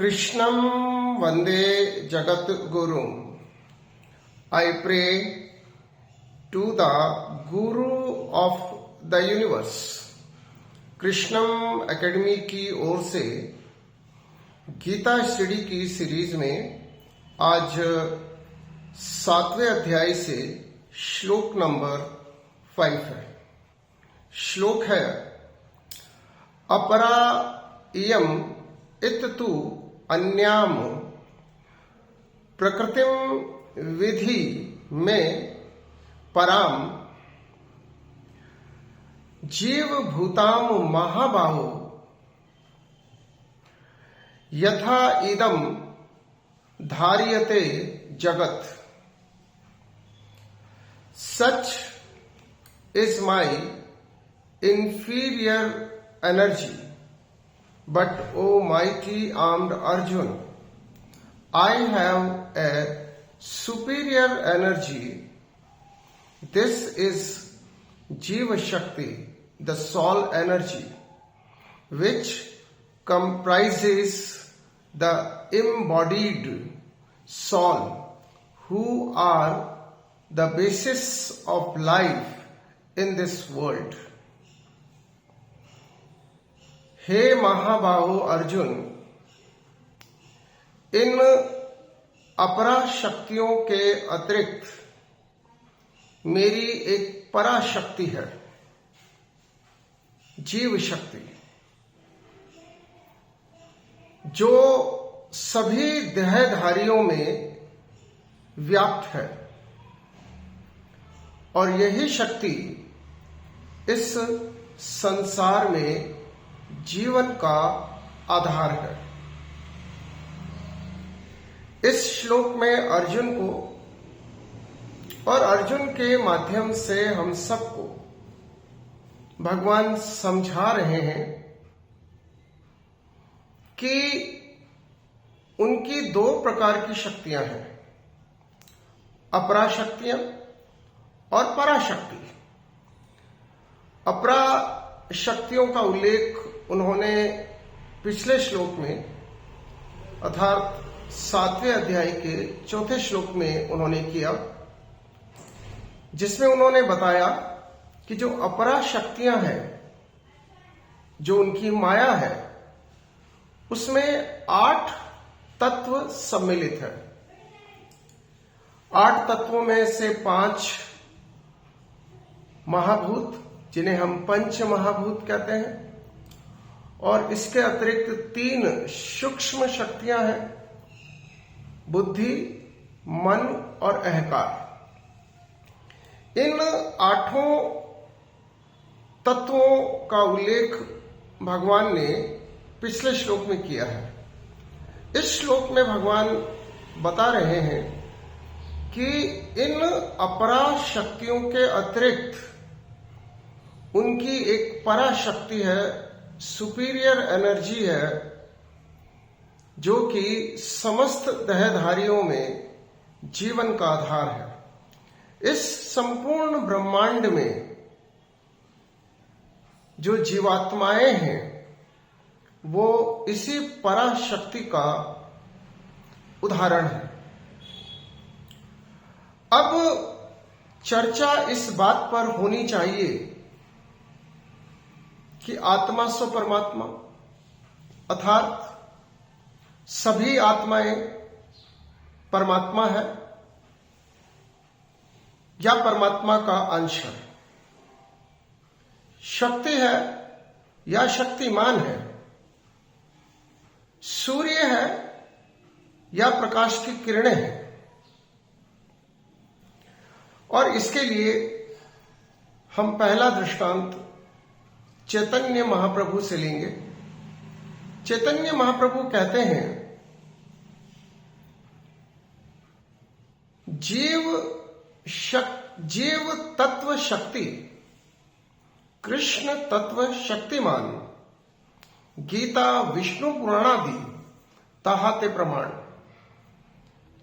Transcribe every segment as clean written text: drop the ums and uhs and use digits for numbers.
Krishnam Vande Jagat Guru. I pray to the Guru of the Universe. Krishnam academy की ओर से Gita study की series में आज 7वें अध्याय से श्लोक नंबर 5 है। श्लोक है अपरा इयम इत्तु अन्याम प्रकृतिम विधि में पराम जीव भूताम महाबाहो यथा इदम धार्यते जगत such is my inferior energy. But, O mighty armed Arjun, I have a superior energy. This is Jiva Shakti, the soul energy, which comprises the embodied soul, who are the basis of life in this world. हे महाबाहो अर्जुन, इन अपरा शक्तियों के अतिरिक्त मेरी एक पराशक्ति है, जीव शक्ति, जो सभी देहधारियों में व्याप्त है। और यही शक्ति इस संसार में जीवन का आधार है। इस श्लोक में अर्जुन को और अर्जुन के माध्यम से हम सबको भगवान समझा रहे हैं कि उनकी दो प्रकार की शक्तियां हैं, अपराशक्तियां और पराशक्ति। अपरा शक्तियों का उल्लेख उन्होंने पिछले श्लोक में अर्थात 7वें अध्याय के 4थे श्लोक में उन्होंने किया, जिसमें उन्होंने बताया कि जो अपरा शक्तियां हैं, जो उनकी माया है, उसमें 8 तत्व सम्मिलित है। 8 तत्वों में से 5 महाभूत, जिन्हें हम पंच महाभूत कहते हैं, और इसके अतिरिक्त 3 सूक्ष्म शक्तियां हैं, बुद्धि, मन और अहंकार। इन 8 तत्वों का उल्लेख भगवान ने पिछले श्लोक में किया है। इस श्लोक में भगवान बता रहे हैं कि इन अपरा शक्तियों के अतिरिक्त उनकी एक पराशक्ति है, सुपीरियर एनर्जी है, जो कि समस्त देहधारियों में जीवन का आधार है। इस संपूर्ण ब्रह्मांड में जो जीवात्माएं हैं, वो इसी पराशक्ति का उदाहरण है। अब चर्चा इस बात पर होनी चाहिए कि आत्मा सो परमात्मा, अर्थात सभी आत्माएं परमात्मा है या परमात्मा का अंश है, शक्ति है या शक्तिमान है, सूर्य है या प्रकाश की किरणें हैं। और इसके लिए हम पहला दृष्टांत चैतन्य महाप्रभु से लेंगे। चैतन्य महाप्रभु कहते हैं, जीव तत्व शक्ति, कृष्ण तत्व शक्तिमान, गीता विष्णु पुराणादि ताहाते प्रमाण।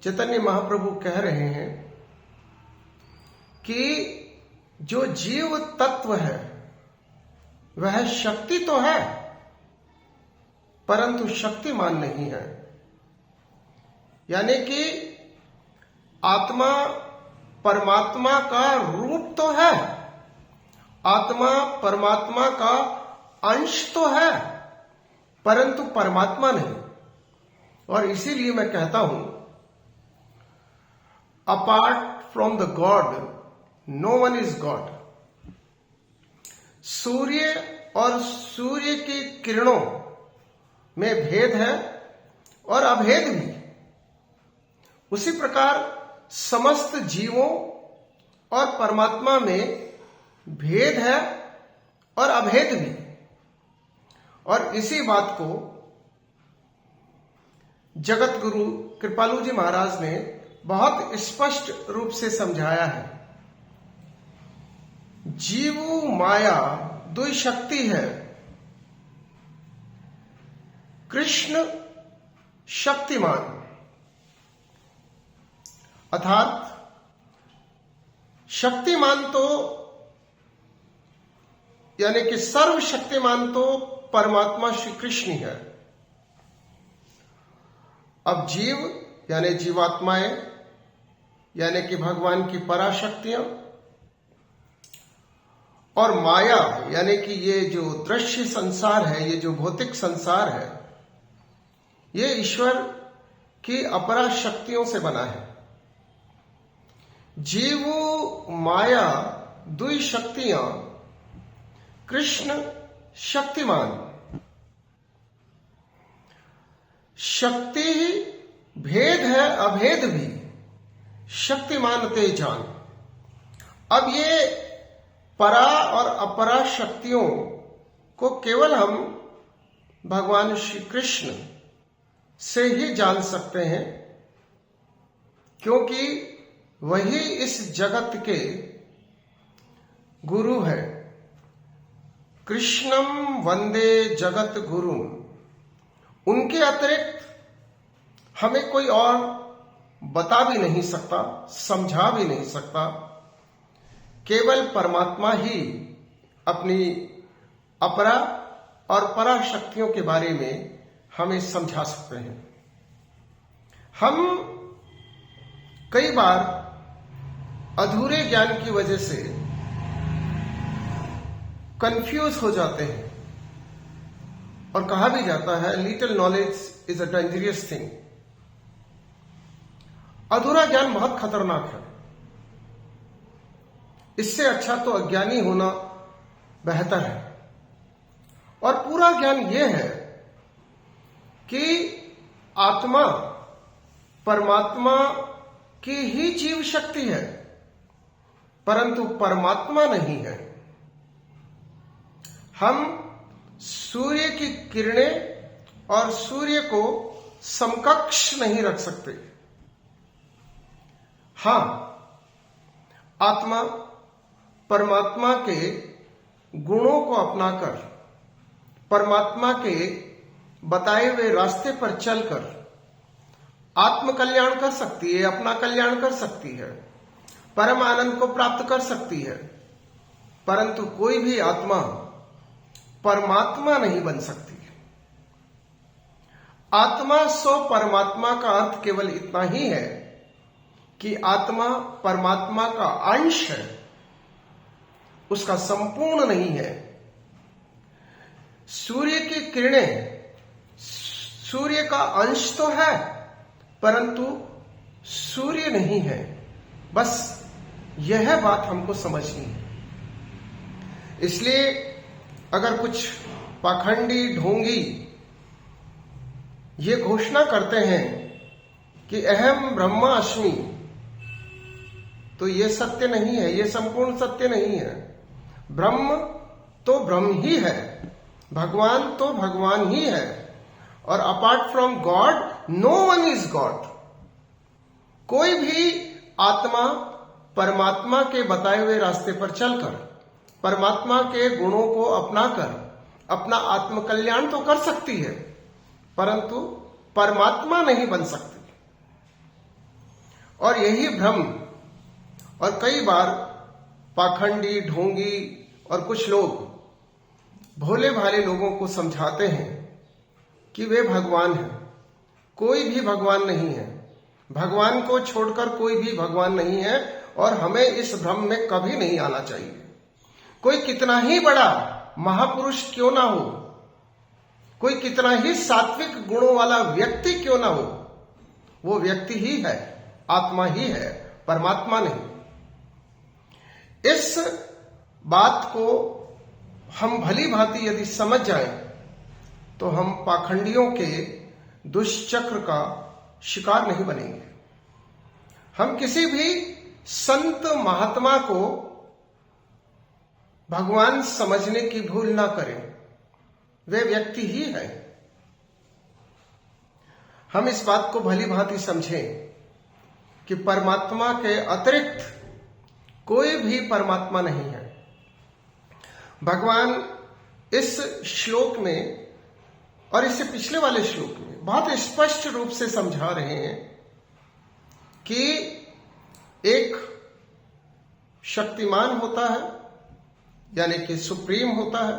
चैतन्य महाप्रभु कह रहे हैं कि जो जीव तत्व है वह शक्ति तो है, परंतु शक्तिमान नहीं है। यानी कि आत्मा परमात्मा का रूप तो है, आत्मा परमात्मा का अंश तो है, परंतु परमात्मा नहीं। और इसीलिए मैं कहता हूं, apart from the God no one is God. सूर्य और सूर्य की किरणों में भेद है और अभेद भी। उसी प्रकार समस्त जीवों और परमात्मा में भेद है और अभेद भी। और इसी बात को जगत गुरु कृपालु जी महाराज ने बहुत स्पष्ट रूप से समझाया है। जीव माया दुई शक्ति है, कृष्ण शक्तिमान। अर्थात शक्तिमान तो यानी कि सर्वशक्तिमान तो परमात्मा श्री कृष्ण ही है। अब जीव यानी जीवात्माएं यानी कि भगवान की पराशक्तियां, और माया यानी कि ये जो दृश्य संसार है, ये जो भौतिक संसार है, ये ईश्वर की अपरा शक्तियों से बना है। जीव माया दुई शक्तियां, कृष्ण शक्तिमान। शक्ति ही भेद है अभेद भी, शक्तिमान ते जान। अब ये परा और अपरा शक्तियों को केवल हम भगवान श्री कृष्ण से ही जान सकते हैं, क्योंकि वही इस जगत के गुरु है। कृष्णम वंदे जगत गुरु। उनके अतिरिक्त हमें कोई और बता भी नहीं सकता, समझा भी नहीं सकता। केवल परमात्मा ही अपनी अपरा और परा शक्तियों के बारे में हमें समझा सकते हैं। हम कई बार अधूरे ज्ञान की वजह से कंफ्यूज हो जाते हैं, और कहा भी जाता है little knowledge is a dangerous thing. अधूरा ज्ञान बहुत खतरनाक है। इससे अच्छा तो अज्ञानी होना बेहतर है। और पूरा ज्ञान यह है कि आत्मा परमात्मा की ही जीव शक्ति है, परंतु परमात्मा नहीं है। हम सूर्य की किरणें और सूर्य को समकक्ष नहीं रख सकते। हां, आत्मा परमात्मा के गुणों को अपनाकर, परमात्मा के बताए हुए रास्ते पर चलकर आत्म कल्याण कर सकती है, अपना कल्याण कर सकती है, परम आनंद को प्राप्त कर सकती है। परंतु कोई भी आत्मा परमात्मा नहीं बन सकती। आत्मा सो परमात्मा का अर्थ केवल इतना ही है कि आत्मा परमात्मा का अंश है, उसका संपूर्ण नहीं है। सूर्य की किरणें सूर्य का अंश तो है, परंतु सूर्य नहीं है। बस यह बात हमको समझनी है। इसलिए अगर कुछ पाखंडी ढोंगी ये घोषणा करते हैं कि अहम ब्रह्मास्मि, तो ये सत्य नहीं है, ये संपूर्ण सत्य नहीं है। ब्रह्म तो ब्रह्म ही है, भगवान तो भगवान ही है, और apart from God no one is God. कोई भी आत्मा परमात्मा के बताए हुए रास्ते पर चलकर, परमात्मा के गुणों को अपनाकर अपना आत्म कल्याण तो कर सकती है, परंतु परमात्मा नहीं बन सकती। और यही भ्रम, और कई बार पाखंडी ढोंगी और कुछ लोग भोले भाले लोगों को समझाते हैं कि वे भगवान हैं। कोई भी भगवान नहीं है। भगवान को छोड़कर कोई भी भगवान नहीं है और हमें इस भ्रम में कभी नहीं आना चाहिए। कोई कितना ही बड़ा महापुरुष क्यों ना हो, कोई कितना ही सात्विक गुणों वाला व्यक्ति क्यों ना हो, वो व्यक्ति ही है, आत्मा ही है, परमात्मा नहीं। इस बात को हम भली भांति यदि समझ जाएं तो हम पाखंडियों के दुष्चक्र का शिकार नहीं बनेंगे। हम किसी भी संत महात्मा को भगवान समझने की भूल ना करें, वे व्यक्ति ही है। हम इस बात को भली भांति समझें कि परमात्मा के अतिरिक्त कोई भी परमात्मा नहीं है। भगवान इस श्लोक में और इससे पिछले वाले श्लोक में बहुत स्पष्ट रूप से समझा रहे हैं कि एक शक्तिमान होता है, यानी कि सुप्रीम होता है,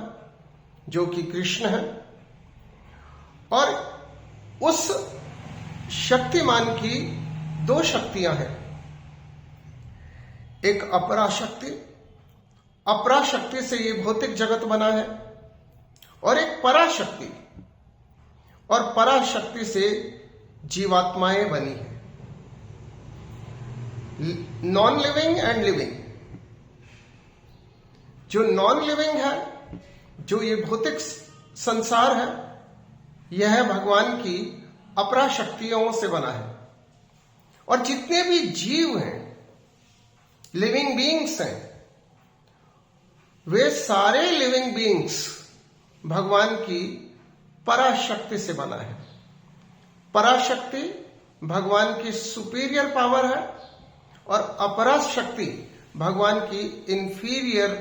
जो कि कृष्ण है, और उस शक्तिमान की दो शक्तियां हैं। एक अपराशक्ति, अपराशक्ति से ये भौतिक जगत बना है, और एक पराशक्ति, और पराशक्ति से जीवात्माएं बनी है। Non living and living. जो नॉन लिविंग है, जो ये भौतिक संसार है, यह भगवान की अपराशक्तियों से बना है। और जितने भी जीव हैं, लिविंग बीइंग्स हैं, वे सारे लिविंग बीइंग्स भगवान की पराशक्ति से बना है। पराशक्ति भगवान की सुपीरियर पावर है और अपराशक्ति भगवान की इंफीरियर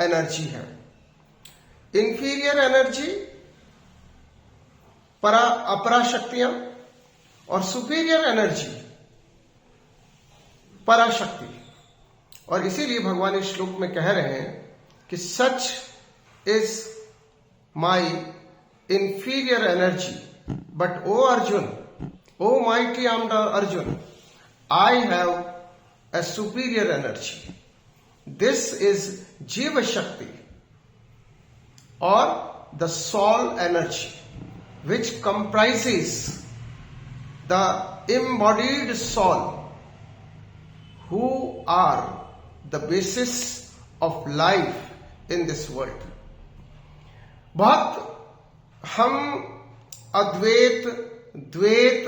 एनर्जी है। इंफीरियर एनर्जी अपराशक्तियां और सुपीरियर एनर्जी पराशक्ति। और इसीलिए भगवान इस श्लोक में कह रहे हैं कि such is my inferior energy, but O Arjun, O mighty Arjun, I have a superior energy. This is Jiva Shakti, or the soul energy, which comprises the embodied soul, who are the basis of life in this world. बहुत हम अद्वैत, द्वैत,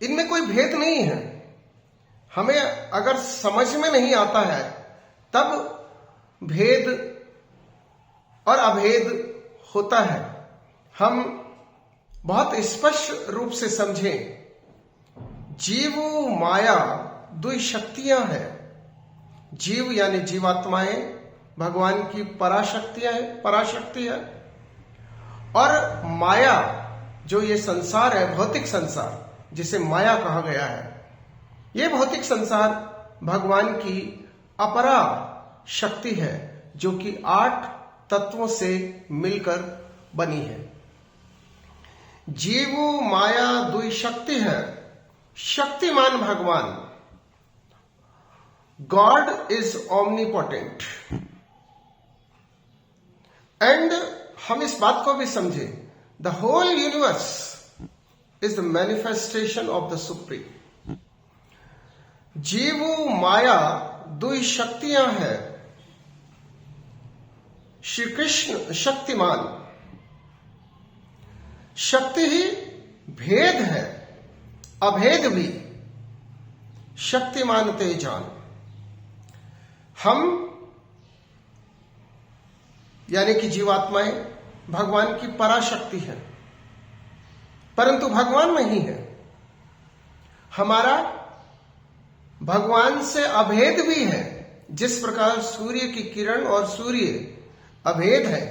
इनमें कोई भेद नहीं है। हमें अगर समझ में नहीं आता है तब भेद और अभेद होता है। हम बहुत स्पष्ट रूप से समझें, जीव माया दो शक्तियां हैं। जीव यानी जीवात्माएं भगवान की पराशक्ति है, और माया जो ये संसार है, भौतिक संसार जिसे माया कहा गया है, ये भौतिक संसार भगवान की अपरा शक्ति है, जो कि 8 तत्वों से मिलकर बनी है। जीव माया दुई शक्ति है, शक्तिमान भगवान। God is ऑमनीपोटेंट। एंड हम इस बात को भी समझे, the whole universe is the manifestation of the supreme. जीव माया दुई शक्तियां हैं। श्री कृष्ण शक्तिमान। शक्ति ही भेद है, अभेद भी। शक्तिमान तेजान। हम यानी कि जीवात्माएं भगवान की पराशक्ति है, परंतु भगवान नहीं है। हमारा भगवान से अभेद भी है। जिस प्रकार सूर्य की किरण और सूर्य अभेद है,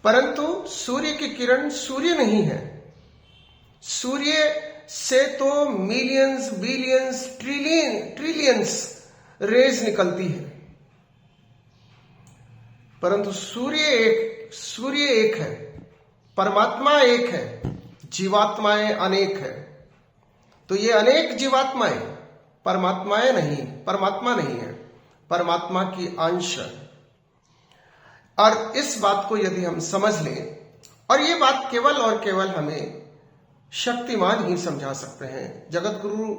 परंतु सूर्य की किरण सूर्य नहीं है। सूर्य से तो मिलियंस, बिलियंस, ट्रिलियंस रेज निकलती है, परंतु सूर्य एक है, परमात्मा एक है, जीवात्माएं अनेक है। तो ये अनेक जीवात्माएं परमात्मा नहीं है, परमात्मा की अंश है। और इस बात को यदि हम समझ लें, और ये बात केवल और केवल हमें शक्तिमान ही समझा सकते हैं। जगत गुरु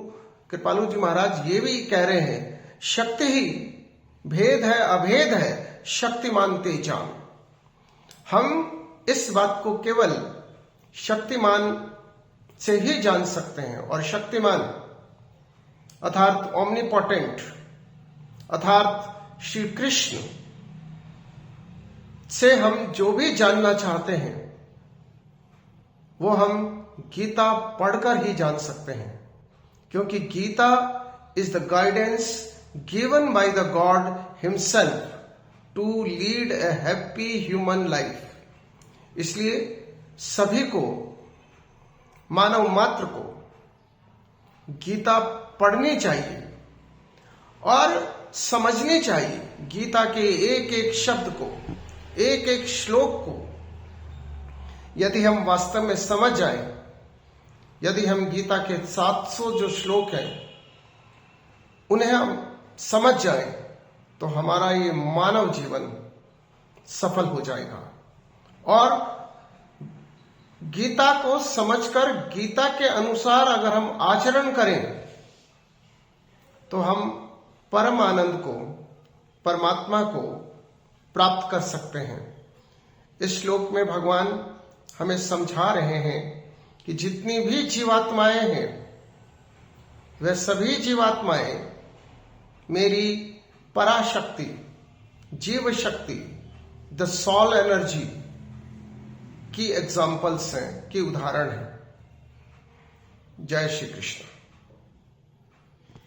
कृपालु जी महाराज ये भी कह रहे हैं, शक्ति ही भेद है अभेद है, शक्तिमान ते जान। हम इस बात को केवल शक्तिमान से ही जान सकते हैं। और शक्तिमान अर्थात ओमनीपोटेंट अर्थात श्री कृष्ण से हम जो भी जानना चाहते हैं वो हम गीता पढ़कर ही जान सकते हैं, क्योंकि Gita is the guidance given by the God himself to lead a happy human life. इसलिए सभी को, मानव मात्र को गीता पढ़नी चाहिए और समझनी चाहिए। गीता के एक एक शब्द को, एक एक श्लोक को यदि हम वास्तव में समझ जाएं, यदि हम गीता के 700 जो श्लोक हैं उन्हें हम समझ जाएं, तो हमारा ये मानव जीवन सफल हो जाएगा। और गीता को समझकर गीता के अनुसार अगर हम आचरण करें तो हम परम आनंद को, परमात्मा को प्राप्त कर सकते हैं। इस श्लोक में भगवान हमें समझा रहे हैं कि जितनी भी जीवात्माएं हैं वह सभी जीवात्माएं मेरी पराशक्ति, जीव शक्ति, द सोल एनर्जी की एग्जाम्पल्स हैं, की उदाहरण हैं। जय श्री कृष्ण।